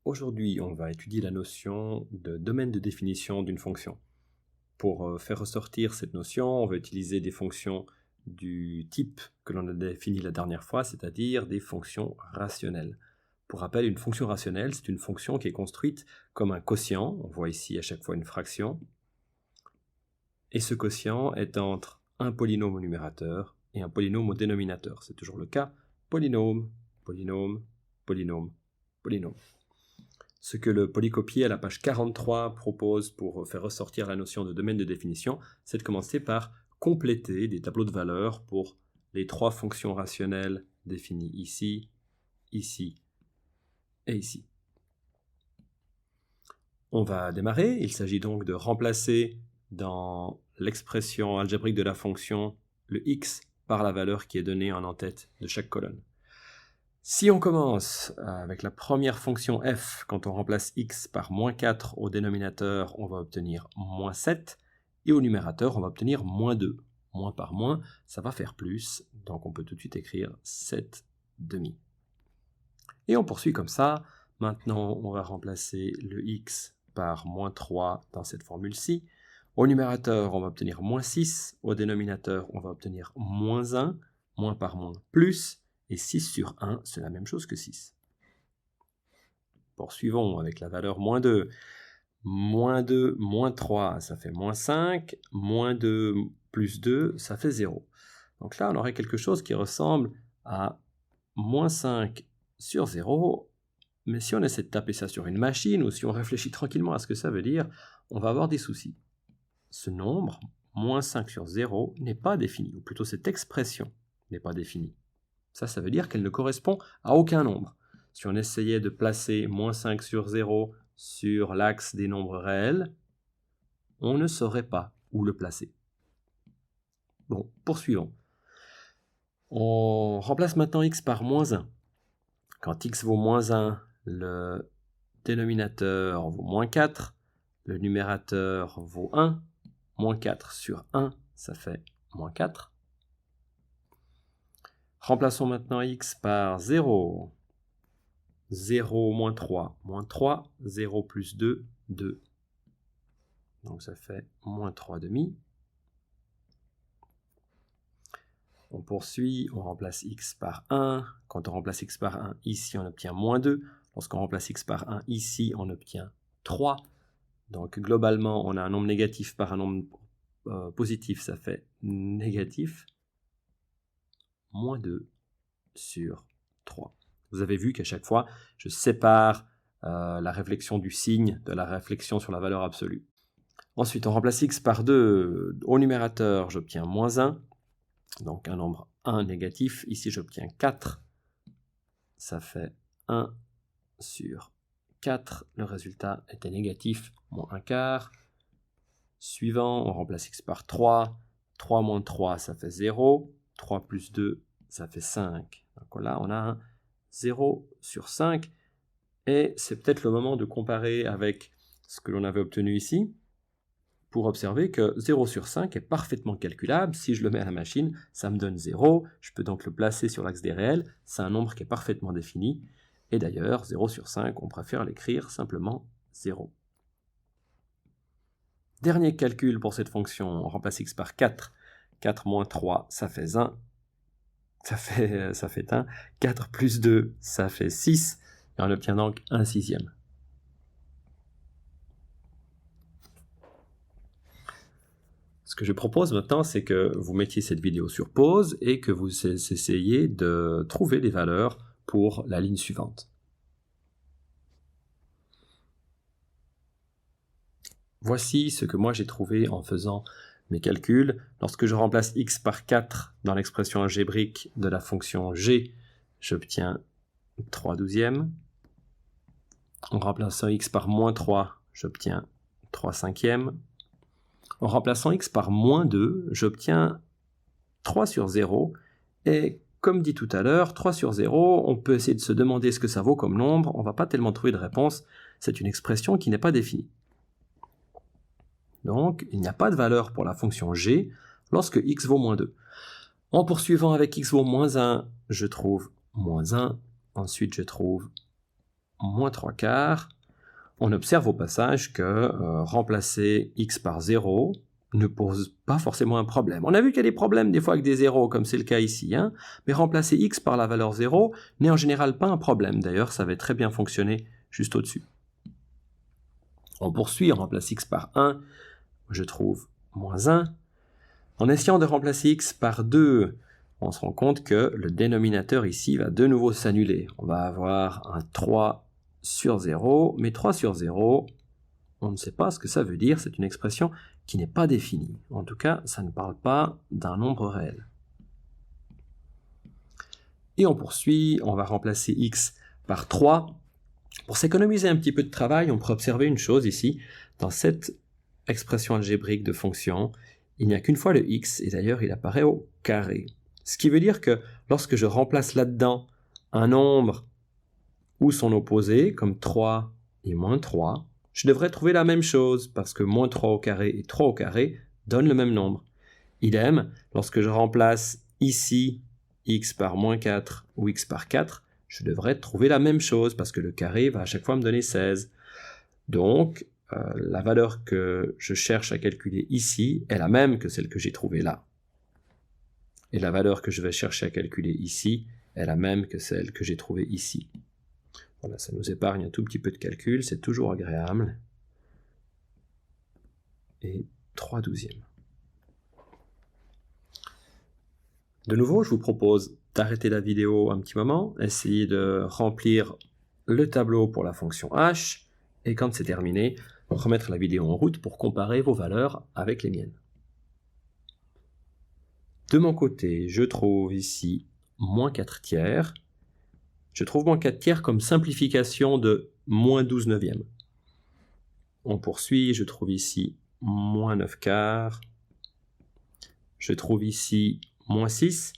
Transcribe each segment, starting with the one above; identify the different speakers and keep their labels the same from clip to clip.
Speaker 1: Aujourd'hui, on va étudier la notion de domaine de définition d'une fonction. Pour faire ressortir cette notion, on va utiliser des fonctions du type que l'on a défini la dernière fois, c'est-à-dire des fonctions rationnelles. Pour rappel, une fonction rationnelle, c'est une fonction qui est construite comme un quotient. On voit ici à chaque fois une fraction. Et ce quotient est entre un polynôme au numérateur et un polynôme au dénominateur. C'est toujours le cas. Polynôme, polynôme, polynôme, polynôme. Ce que le polycopier à la page 43 propose pour faire ressortir la notion de domaine de définition, c'est de commencer par compléter des tableaux de valeurs pour les trois fonctions rationnelles définies ici, ici et ici. On va démarrer. Il s'agit donc de remplacer dans l'expression algébrique de la fonction le x par la valeur qui est donnée en en-tête de chaque colonne. Si on commence avec la première fonction f, quand on remplace x par moins 4 au dénominateur, on va obtenir moins 7, et au numérateur, on va obtenir moins 2. Moins par moins, ça va faire plus, donc on peut tout de suite écrire 7 demi. Et on poursuit comme ça. Maintenant, on va remplacer le x par moins 3 dans cette formule-ci. Au numérateur, on va obtenir moins 6. Au dénominateur, on va obtenir moins 1. Moins par moins, plus. Et 6 sur 1, c'est la même chose que 6. Poursuivons avec la valeur moins 2. Moins 2, moins 3, ça fait moins 5. Moins 2 plus 2, ça fait 0. Donc là, on aurait quelque chose qui ressemble à moins 5 sur 0. Mais si on essaie de taper ça sur une machine, ou si on réfléchit tranquillement à ce que ça veut dire, on va avoir des soucis. Ce nombre, moins 5 sur 0, n'est pas défini, ou plutôt cette expression n'est pas définie. Ça veut dire qu'elle ne correspond à aucun nombre. Si on essayait de placer moins 5 sur 0 sur l'axe des nombres réels, on ne saurait pas où le placer. Bon, poursuivons. On remplace maintenant x par moins 1. Quand x vaut moins 1, le dénominateur vaut moins 4, le numérateur vaut 1. Moins 4 sur 1, ça fait moins 4. Remplaçons maintenant x par 0. 0 moins 3, 0 plus 2, 2. Donc ça fait moins 3 demi. On poursuit, on remplace x par 1. Quand on remplace x par 1, ici on obtient moins 2. Lorsqu'on remplace x par 1, ici on obtient 3. Donc globalement, on a un nombre négatif par un nombre positif, ça fait négatif. Moins 2 sur 3. Vous avez vu qu'à chaque fois, je sépare la réflexion du signe de la réflexion sur la valeur absolue. Ensuite, on remplace x par 2. Au numérateur, j'obtiens moins 1. Donc un nombre 1 négatif. Ici, j'obtiens 4. Ça fait 1 sur 4. Le résultat était négatif, moins 1 quart. Suivant, on remplace x par 3. 3 moins 3, ça fait 0. 3 plus 2, ça fait 5. Donc là, on a un 0 sur 5. Et c'est peut-être le moment de comparer avec ce que l'on avait obtenu ici, pour observer que 0 sur 5 est parfaitement calculable. Si je le mets à la machine, ça me donne 0. Je peux donc le placer sur l'axe des réels. C'est un nombre qui est parfaitement défini. Et d'ailleurs, 0 sur 5, on préfère l'écrire simplement 0. Dernier calcul pour cette fonction, on remplace x par 4. 4 moins 3, ça fait 1. Ça fait 1. 4 plus 2, ça fait 6. Et on obtient donc 1 sixième. Ce que je propose maintenant, c'est que vous mettiez cette vidéo sur pause et que vous essayiez de trouver des valeurs pour la ligne suivante. Voici ce que moi j'ai trouvé en faisant mes calculs. Lorsque je remplace x par 4 dans l'expression algébrique de la fonction g, j'obtiens 3 douzièmes. En remplaçant x par moins 3, j'obtiens 3 cinquièmes. En remplaçant x par moins 2, j'obtiens 3 sur 0. Et comme dit tout à l'heure, 3 sur 0, on peut essayer de se demander ce que ça vaut comme nombre. On ne va pas tellement trouver de réponse. C'est une expression qui n'est pas définie. Donc, il n'y a pas de valeur pour la fonction g lorsque x vaut moins 2. En poursuivant avec x vaut moins 1, je trouve moins 1. Ensuite, je trouve moins 3/4, on observe au passage que remplacer x par 0 ne pose pas forcément un problème. On a vu qu'il y a des problèmes des fois avec des zéros, comme c'est le cas ici, hein, mais remplacer x par la valeur 0 n'est en général pas un problème. D'ailleurs, ça va très bien fonctionner juste au-dessus. On poursuit, on remplace x par 1, je trouve moins 1. En essayant de remplacer x par 2, on se rend compte que le dénominateur ici va de nouveau s'annuler. On va avoir un 3 sur 0, mais 3 sur 0, on ne sait pas ce que ça veut dire, c'est une expression qui n'est pas définie. En tout cas, ça ne parle pas d'un nombre réel. Et on poursuit, on va remplacer x par 3. Pour s'économiser un petit peu de travail, on pourrait observer une chose ici. Dans cette expression algébrique de fonction, il n'y a qu'une fois le x, et d'ailleurs il apparaît au carré. Ce qui veut dire que lorsque je remplace là-dedans un nombre ou son opposé, comme 3 et moins 3, je devrais trouver la même chose, parce que moins 3 au carré et 3 au carré donnent le même nombre. Idem, lorsque je remplace ici x par moins 4 ou x par 4, je devrais trouver la même chose, parce que le carré va à chaque fois me donner 16. Donc, la valeur que je cherche à calculer ici est la même que celle que j'ai trouvée là. Et la valeur que je vais chercher à calculer ici est la même que celle que j'ai trouvée ici. Voilà, ça nous épargne un tout petit peu de calcul, c'est toujours agréable. Et 3/12. De nouveau, je vous propose d'arrêter la vidéo un petit moment, essayer de remplir le tableau pour la fonction h, et quand c'est terminé, remettre la vidéo en route pour comparer vos valeurs avec les miennes. De mon côté, je trouve ici moins 4 tiers. Je trouve moins 4 tiers comme simplification de moins 12 neuvièmes. On poursuit, je trouve ici moins 9 quarts. Je trouve ici moins 6.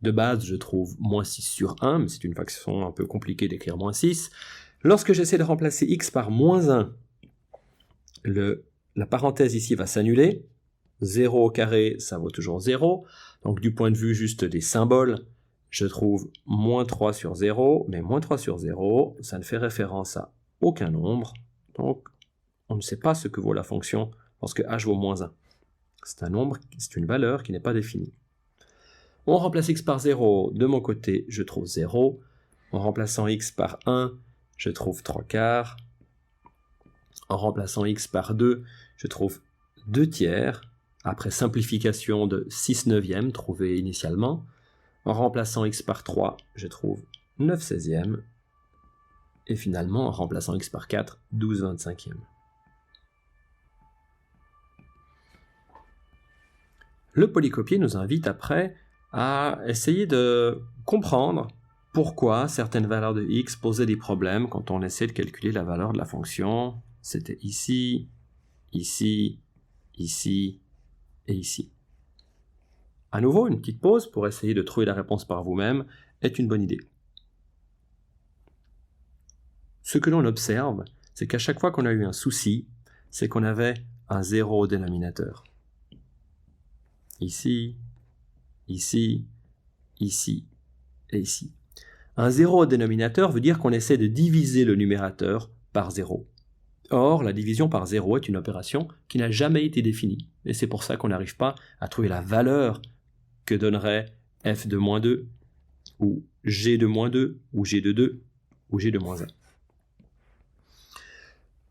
Speaker 1: De base, je trouve moins 6 sur 1, mais c'est une façon un peu compliquée d'écrire moins 6. Lorsque j'essaie de remplacer x par moins 1, la parenthèse ici va s'annuler. 0 au carré, ça vaut toujours 0. Donc du point de vue juste des symboles, je trouve moins 3 sur 0, mais moins 3 sur 0, ça ne fait référence à aucun nombre. Donc on ne sait pas ce que vaut la fonction lorsque h vaut moins 1. C'est un nombre, c'est une valeur qui n'est pas définie. On remplace x par 0, de mon côté, je trouve 0. En remplaçant x par 1, je trouve 3 quarts. En remplaçant x par 2, je trouve 2 tiers, après simplification de 6 neuvièmes trouvée initialement. En remplaçant x par 3, je trouve 9 16e. Et finalement, en remplaçant x par 4, 12 25e. Le polycopier nous invite après à essayer de comprendre pourquoi certaines valeurs de x posaient des problèmes quand on essaie de calculer la valeur de la fonction. C'était ici, ici, ici et ici. À nouveau, une petite pause pour essayer de trouver la réponse par vous-même est une bonne idée. Ce que l'on observe, c'est qu'à chaque fois qu'on a eu un souci, c'est qu'on avait un 0 au dénominateur. Ici, ici, ici et ici. Un 0 au dénominateur veut dire qu'on essaie de diviser le numérateur par 0. Or, la division par 0 est une opération qui n'a jamais été définie. Et c'est pour ça qu'on n'arrive pas à trouver la valeur que donnerait f de moins 2, ou g de moins 2, ou g de 2, ou g de moins 1.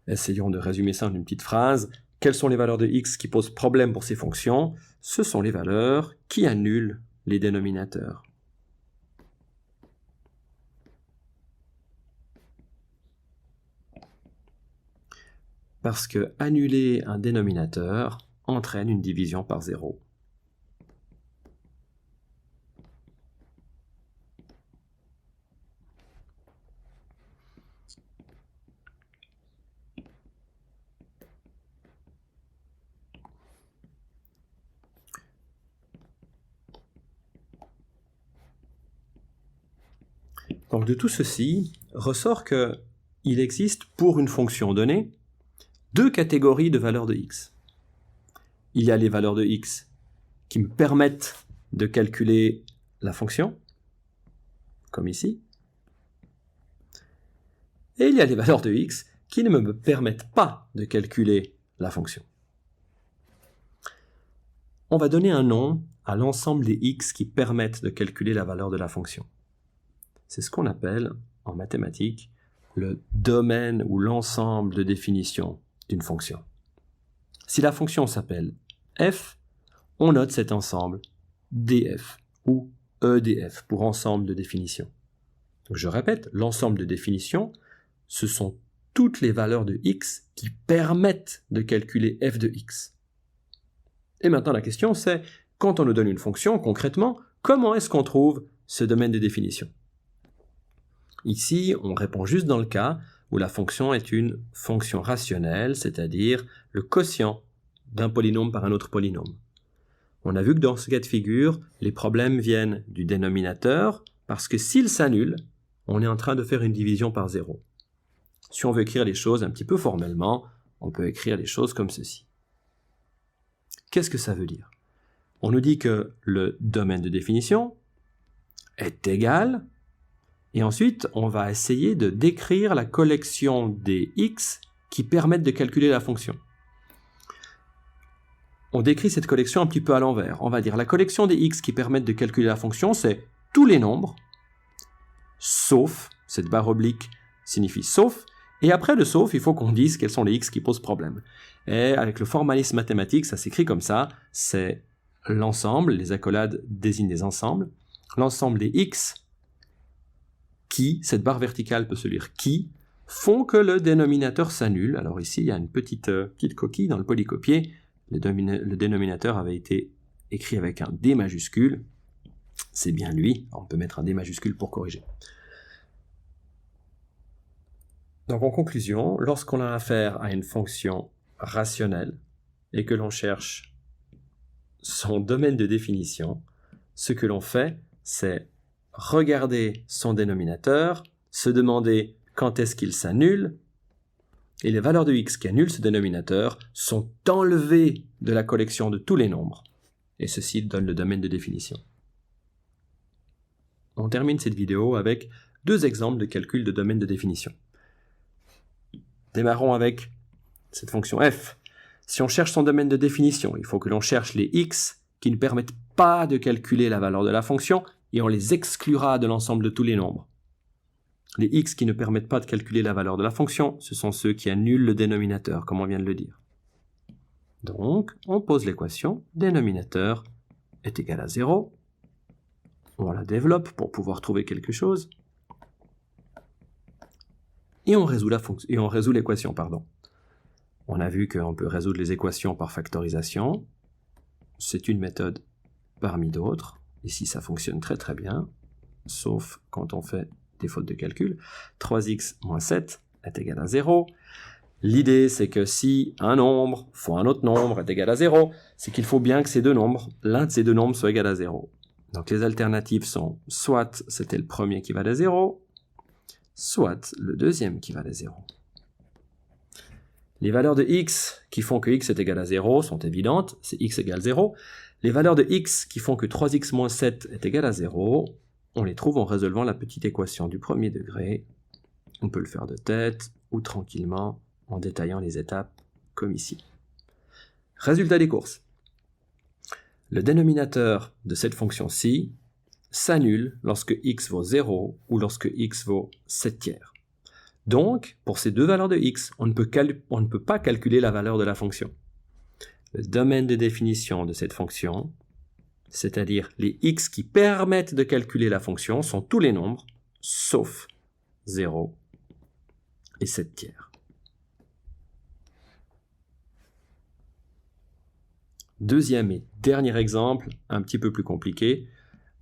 Speaker 1: Essayons de résumer ça en une petite phrase. Quelles sont les valeurs de x qui posent problème pour ces fonctions? Ce sont les valeurs qui annulent les dénominateurs. Parce que annuler un dénominateur entraîne une division par 0. Donc de tout ceci, ressort qu'il existe pour une fonction donnée deux catégories de valeurs de x. Il y a les valeurs de x qui me permettent de calculer la fonction, comme ici. Et il y a des valeurs de x qui ne me permettent pas de calculer la fonction. On va donner un nom à l'ensemble des x qui permettent de calculer la valeur de la fonction. C'est ce qu'on appelle, en mathématiques, le domaine ou l'ensemble de définition d'une fonction. Si la fonction s'appelle f, on note cet ensemble df ou EDF pour ensemble de définition. Donc je répète, l'ensemble de définition, ce sont toutes les valeurs de x qui permettent de calculer f de x. Et maintenant la question c'est, quand on nous donne une fonction, concrètement, comment est-ce qu'on trouve ce domaine de définition? Ici, on répond juste dans le cas où la fonction est une fonction rationnelle, c'est-à-dire le quotient d'un polynôme par un autre polynôme. On a vu que dans ce cas de figure, les problèmes viennent du dénominateur, parce que s'il s'annule, on est en train de faire une division par 0. Si on veut écrire les choses un petit peu formellement, on peut écrire les choses comme ceci. Qu'est-ce que ça veut dire? On nous dit que le domaine de définition est égal, et ensuite on va essayer de décrire la collection des x qui permettent de calculer la fonction. On décrit cette collection un petit peu à l'envers. On va dire la collection des x qui permettent de calculer la fonction, c'est tous les nombres, sauf, cette barre oblique signifie sauf, et après le sauf, il faut qu'on dise quels sont les x qui posent problème. Et avec le formalisme mathématique, ça s'écrit comme ça, c'est l'ensemble, les accolades désignent des ensembles, l'ensemble des x qui, cette barre verticale peut se lire qui, font que le dénominateur s'annule. Alors ici, il y a une petite coquille dans le polycopier. Le dénominateur avait été écrit avec un D majuscule. C'est bien lui. On peut mettre un D majuscule pour corriger. Donc en conclusion, lorsqu'on a affaire à une fonction rationnelle et que l'on cherche son domaine de définition, ce que l'on fait, c'est regarder son dénominateur, se demander quand est-ce qu'il s'annule, et les valeurs de x qui annulent ce dénominateur sont enlevées de la collection de tous les nombres, et ceci donne le domaine de définition. On termine cette vidéo avec deux exemples de calcul de domaine de définition. Démarrons avec cette fonction f. Si on cherche son domaine de définition, il faut que l'on cherche les x qui ne permettent pas de calculer la valeur de la fonction, et on les exclura de l'ensemble de tous les nombres. Les x qui ne permettent pas de calculer la valeur de la fonction, ce sont ceux qui annulent le dénominateur, comme on vient de le dire. Donc, on pose l'équation, dénominateur est égal à 0. On la développe pour pouvoir trouver quelque chose. Et on résout l'équation, On a vu qu'on peut résoudre les équations par factorisation. C'est une méthode parmi d'autres. Ici, ça fonctionne très très bien, sauf quand on fait des fautes de calcul. 3x moins 7 est égal à 0. L'idée, c'est que si un nombre fois un autre nombre est égal à 0, c'est qu'il faut bien que ces deux nombres, l'un de ces deux nombres soit égal à 0. Donc les alternatives sont soit c'était le premier qui valait 0, soit le deuxième qui valait 0. Les valeurs de x qui font que x est égal à 0 sont évidentes, c'est x égale 0. Les valeurs de x qui font que 3x moins 7 est égal à 0, on les trouve en résolvant la petite équation du premier degré. On peut le faire de tête ou tranquillement en détaillant les étapes comme ici. Résultat des courses. Le dénominateur de cette fonction-ci s'annule lorsque x vaut 0 ou lorsque x vaut 7/3. Donc, pour ces deux valeurs de x, on ne peut pas calculer la valeur de la fonction. Le domaine de définition de cette fonction, c'est-à-dire les x qui permettent de calculer la fonction, sont tous les nombres, sauf 0 et 7/3. Deuxième et dernier exemple, un petit peu plus compliqué,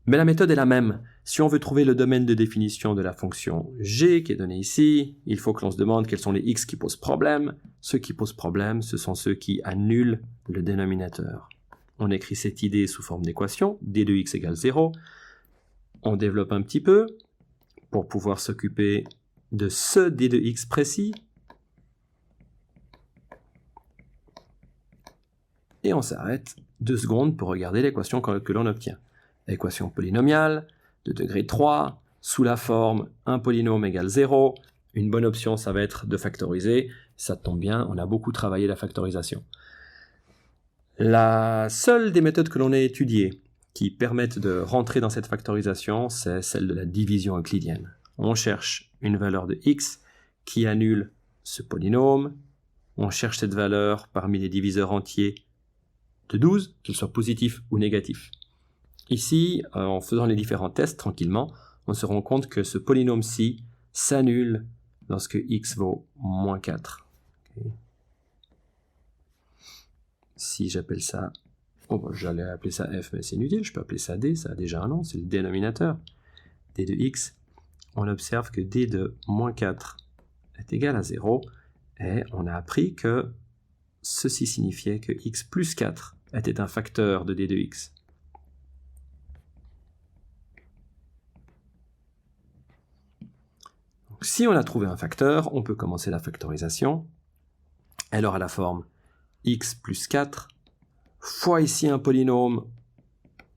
Speaker 1: mais la méthode est la même. Si on veut trouver le domaine de définition de la fonction g qui est donnée ici, il faut que l'on se demande quels sont les x qui posent problème. Ceux qui posent problème, ce sont ceux qui annulent le dénominateur. On écrit cette idée sous forme d'équation, d de x égale 0. On développe un petit peu pour pouvoir s'occuper de ce d de x précis. Et on s'arrête 2 secondes pour regarder l'équation que l'on obtient. Équation polynomiale de degré 3, sous la forme un polynôme égale 0, une bonne option, ça va être de factoriser. Ça tombe bien, on a beaucoup travaillé la factorisation. La seule des méthodes que l'on a étudiées qui permettent de rentrer dans cette factorisation, c'est celle de la division euclidienne. On cherche une valeur de x qui annule ce polynôme. On cherche cette valeur parmi les diviseurs entiers de 12, qu'ils soient positifs ou négatifs. Ici, en faisant les différents tests tranquillement, on se rend compte que ce polynôme-ci s'annule lorsque x vaut moins 4. Okay. Si j'appelle ça, j'allais appeler ça f, mais c'est inutile, je peux appeler ça d, ça a déjà un nom, c'est le dénominateur. d de x, on observe que d de moins 4 est égal à 0, et on a appris que ceci signifiait que x plus 4 était un facteur de d de x. Donc, si on a trouvé un facteur, on peut commencer la factorisation. Elle aura la forme x plus 4 fois ici un polynôme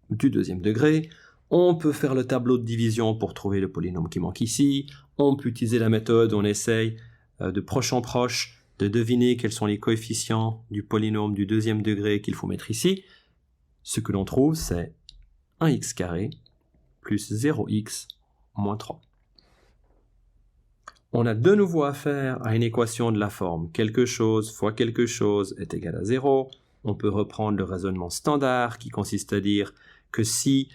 Speaker 1: du deuxième degré. On peut faire le tableau de division pour trouver le polynôme qui manque ici. On peut utiliser la méthode où on essaye de proche en proche de deviner quels sont les coefficients du polynôme du deuxième degré qu'il faut mettre ici. Ce que l'on trouve, c'est 1x carré plus 0x moins 3. On a de nouveau affaire à une équation de la forme quelque chose fois quelque chose est égal à 0. On peut reprendre le raisonnement standard qui consiste à dire que si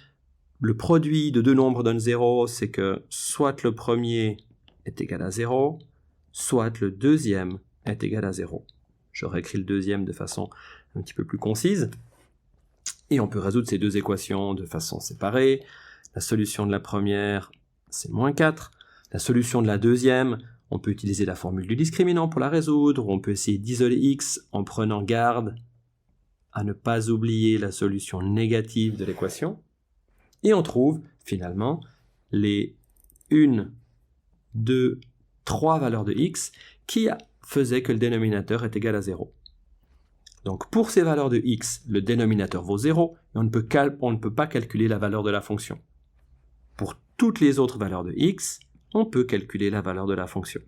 Speaker 1: le produit de deux nombres donne 0, c'est que soit le premier est égal à 0, soit le deuxième est égal à 0. Je réécris le deuxième de façon un petit peu plus concise. Et on peut résoudre ces deux équations de façon séparée. La solution de la première, c'est moins 4. La solution de la deuxième, on peut utiliser la formule du discriminant pour la résoudre. On peut essayer d'isoler x en prenant garde à ne pas oublier la solution négative de l'équation. Et on trouve finalement les 1, 2, 3 valeurs de x qui faisaient que le dénominateur est égal à 0. Donc pour ces valeurs de x, le dénominateur vaut 0 et on ne peut pas calculer la valeur de la fonction. Pour toutes les autres valeurs de x, on peut calculer la valeur de la fonction.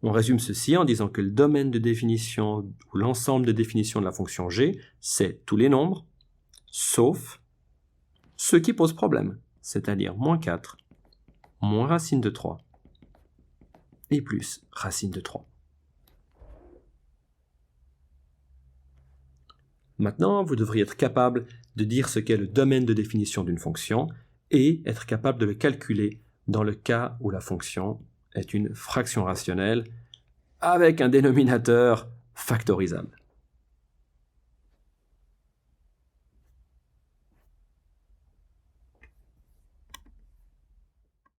Speaker 1: On résume ceci en disant que le domaine de définition ou l'ensemble de définition de la fonction g, c'est tous les nombres, sauf ceux qui posent problème, c'est-à-dire moins 4, moins racine de 3 et plus racine de 3. Maintenant, vous devriez être capable de dire ce qu'est le domaine de définition d'une fonction et être capable de le calculer dans le cas où la fonction est une fraction rationnelle avec un dénominateur factorisable.